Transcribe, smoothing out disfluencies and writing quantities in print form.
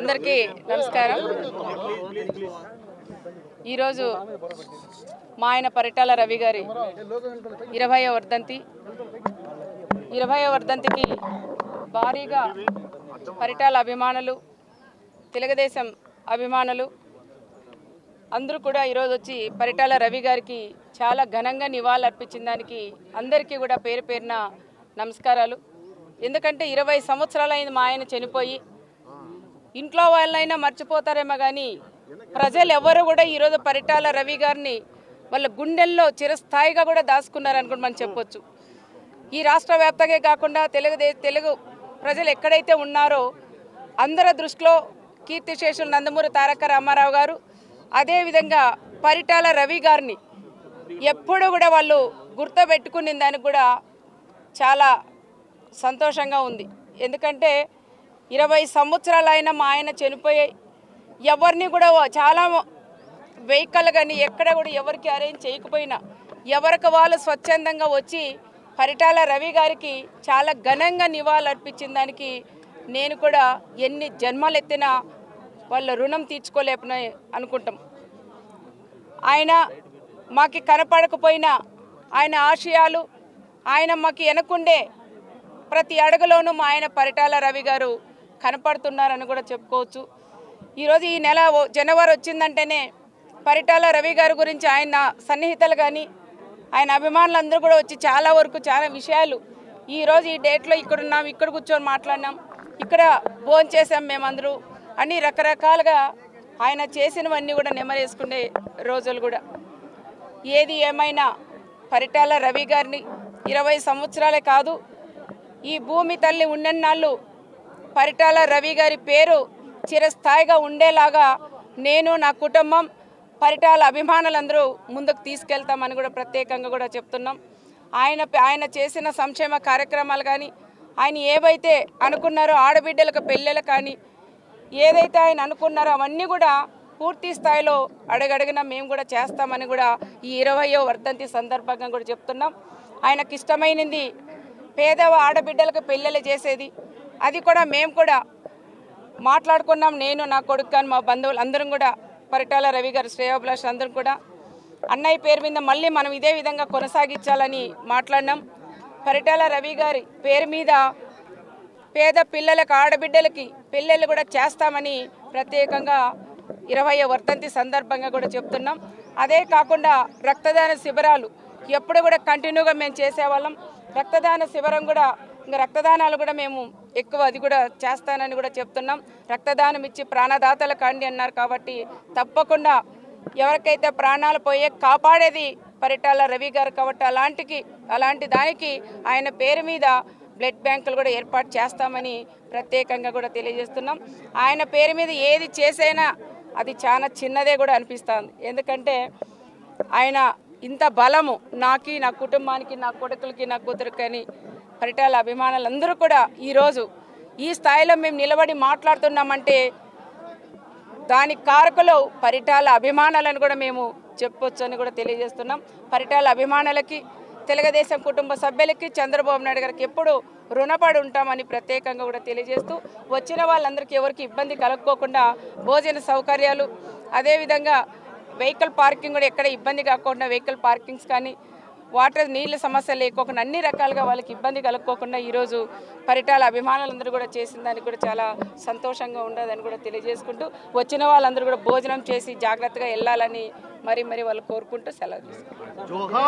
అందరికీ నమస్కారం. ఈరోజు మా ఆయన పరిటాల రవి గారి 20వ వర్ధంతి. 20వ వర్ధంతికి భారీగా పరిటాల అభిమానులు, తెలుగుదేశం అభిమానులు అందరూ కూడా ఈరోజు వచ్చి పరిటాల రవి గారికి చాలా ఘనంగా నివాళులు అర్పించిన దానికి అందరికీ కూడా పేరు పేరున నమస్కారాలు. ఎందుకంటే 20 సంవత్సరాలైంది మా ఆయన చనిపోయి. ఇంట్లో వాళ్ళైనా మర్చిపోతారేమో కానీ ప్రజలు ఎవరు కూడా ఈరోజు పరిటాల రవి గారిని వాళ్ళ గుండెల్లో చిరస్థాయిగా కూడా దాచుకున్నారనుకుంటే మనం చెప్పొచ్చు. ఈ రాష్ట్ర వ్యాప్తంగా కాకుండా తెలుగు ప్రజలు ఎక్కడైతే ఉన్నారో అందరి దృష్టిలో కీర్తిశేషులు నందమూరి తారక రామారావు గారు, అదేవిధంగా పరిటాల రవి గారిని ఎప్పుడు కూడా వాళ్ళు గుర్తుపెట్టుకునే దానికి కూడా చాలా సంతోషంగా ఉంది. ఎందుకంటే 20 సంవత్సరాలైన మా ఆయన చనిపోయాయి. ఎవరిని కూడా చాలా వెహికల్ కానీ ఎక్కడ కూడా ఎవరికి అరేంజ్ చేయకపోయినా ఎవరికి వాళ్ళు స్వచ్ఛందంగా వచ్చి పరిటాల రవి గారికి చాలా ఘనంగా నివాళులు అర్పించిన దానికి నేను కూడా ఎన్ని జన్మలు ఎత్తినా వాళ్ళ రుణం తీర్చుకోలేకపోయినా అనుకుంటాం. ఆయన మాకు కనపడకపోయినా ఆయన ఆశయాలు, ఆయన మాకు వెనకుండే ప్రతి అడుగులోనూ మా ఆయన పరిటాల రవి గారు కనపడుతున్నారని కూడా చెప్పుకోవచ్చు. ఈరోజు ఈ నెల జనవరి వచ్చిందంటేనే పరిటాల రవి గారి గురించి ఆయన సన్నిహితులు కానీ ఆయన అభిమానులందరూ కూడా వచ్చి చాలా వరకు చాలా విషయాలు ఈరోజు ఈ డేట్లో ఇక్కడున్నాం, ఇక్కడ కూర్చొని మాట్లాడినాం, ఇక్కడ భోజనం చేసాం మేమందరూ అన్ని రకరకాలుగా ఆయన చేసినవన్నీ కూడా నెమరేసుకునే రోజులు కూడా. ఏది ఏమైనా పరిటాల రవి గారిని 20 సంవత్సరాలే కాదు, ఈ భూమి తల్లి ఉన్నన్నాళ్ళు పరిటాల రవి గారి పేరు చిరస్థాయిగా ఉండేలాగా నేను, నా కుటుంబం, పరిటాల అభిమానులందరూ ముందుకు తీసుకెళ్తామని కూడా ప్రత్యేకంగా కూడా చెప్తున్నాం. ఆయన చేసిన సంక్షేమ కార్యక్రమాలు కానీ, ఆయన ఏవైతే అనుకున్నారో ఆడబిడ్డలకు పెళ్ళిళ్ళు కానీ ఏదైతే ఆయన అనుకున్నారో అవన్నీ కూడా పూర్తి స్థాయిలో అడుగడుగున మేము కూడా చేస్తామని కూడా ఈ 20వ వర్ధంతి సందర్భంగా కూడా చెప్తున్నాం. ఆయనకి ఇష్టమైనది పేద ఆడబిడ్డలకు పెళ్ళిళ్ళు చేసేది, అది కూడా మేము కూడా మాట్లాడుకున్నాం. నేను, నా కొడుకు కానీ మా బంధువులు అందరం కూడా పరిటాల రవి గారు శ్రేయోభిలాష్ అందరం కూడా అన్నయ్య పేరు మీద మళ్ళీ మనం ఇదే విధంగా కొనసాగించాలని మాట్లాడినాం. పరిటాల రవి గారి పేరు మీద పేద పిల్లలకు ఆడబిడ్డలకి పెళ్ళిళ్ళు కూడా చేస్తామని ప్రత్యేకంగా 20వ వర్ధంతి సందర్భంగా కూడా చెప్తున్నాం. అదే కాకుండా రక్తదాన శిబిరాలు ఎప్పుడు కూడా కంటిన్యూగా మేము చేసేవాళ్ళం. రక్తదాన శిబిరం కూడా ఇంకా రక్తదానాలు కూడా మేము ఎక్కువ అది కూడా చేస్తానని కూడా చెప్తున్నాం. రక్తదానం ఇచ్చి ప్రాణదాతలు కాండి అన్నారు కాబట్టి తప్పకుండా ఎవరికైతే ప్రాణాలు పోయే కాపాడేది పరిటాల రవి గారు కాబట్టి అలాంటి దానికి ఆయన పేరు మీద బ్లడ్ బ్యాంకులు కూడా ఏర్పాటు చేస్తామని ప్రత్యేకంగా కూడా తెలియజేస్తున్నాం. ఆయన పేరు మీద ఏది చేసైనా అది చాలా చిన్నదే కూడా అనిపిస్తుంది. ఎందుకంటే ఆయన ఇంత బలము నాకి, నా కుటుంబానికి, నా కొడుకులకి, నా కూతురికి పరిటాల అభిమానులందరూ కూడా ఈరోజు ఈ స్థాయిలో మేము నిలబడి మాట్లాడుతున్నామంటే దానికి కారకులు పరిటాల అభిమానులను కూడా మేము చెప్పొచ్చు అని కూడా తెలియజేస్తున్నాం. పరిటాల అభిమానులకి, తెలుగుదేశం కుటుంబ సభ్యులకి, చంద్రబాబు నాయుడు గారికి ఎప్పుడు రుణపడి ఉంటామని ప్రత్యేకంగా కూడా తెలియజేస్తూ వచ్చిన వాళ్ళందరికీ ఎవరికి ఇబ్బంది కలగకోకుండా భోజన సౌకర్యాలు, అదేవిధంగా వెహికల్ పార్కింగ్ కూడా ఎక్కడ ఇబ్బంది కాకుండా వెహికల్ పార్కింగ్స్ కానీ వాటర్ నీళ్ళ సమస్య లేకోకుండా అన్ని రకాలుగా వాళ్ళకి ఇబ్బంది కలుక్కోకుండా ఈరోజు పరిటాల అభిమానులందరూ కూడా చేసిన దానికి కూడా చాలా సంతోషంగా ఉండదని కూడా తెలియజేసుకుంటూ వచ్చిన వాళ్ళందరూ కూడా భోజనం చేసి జాగ్రత్తగా వెళ్ళాలని మరి వాళ్ళు కోరుకుంటూ సెలవు తీసుకుంటారు.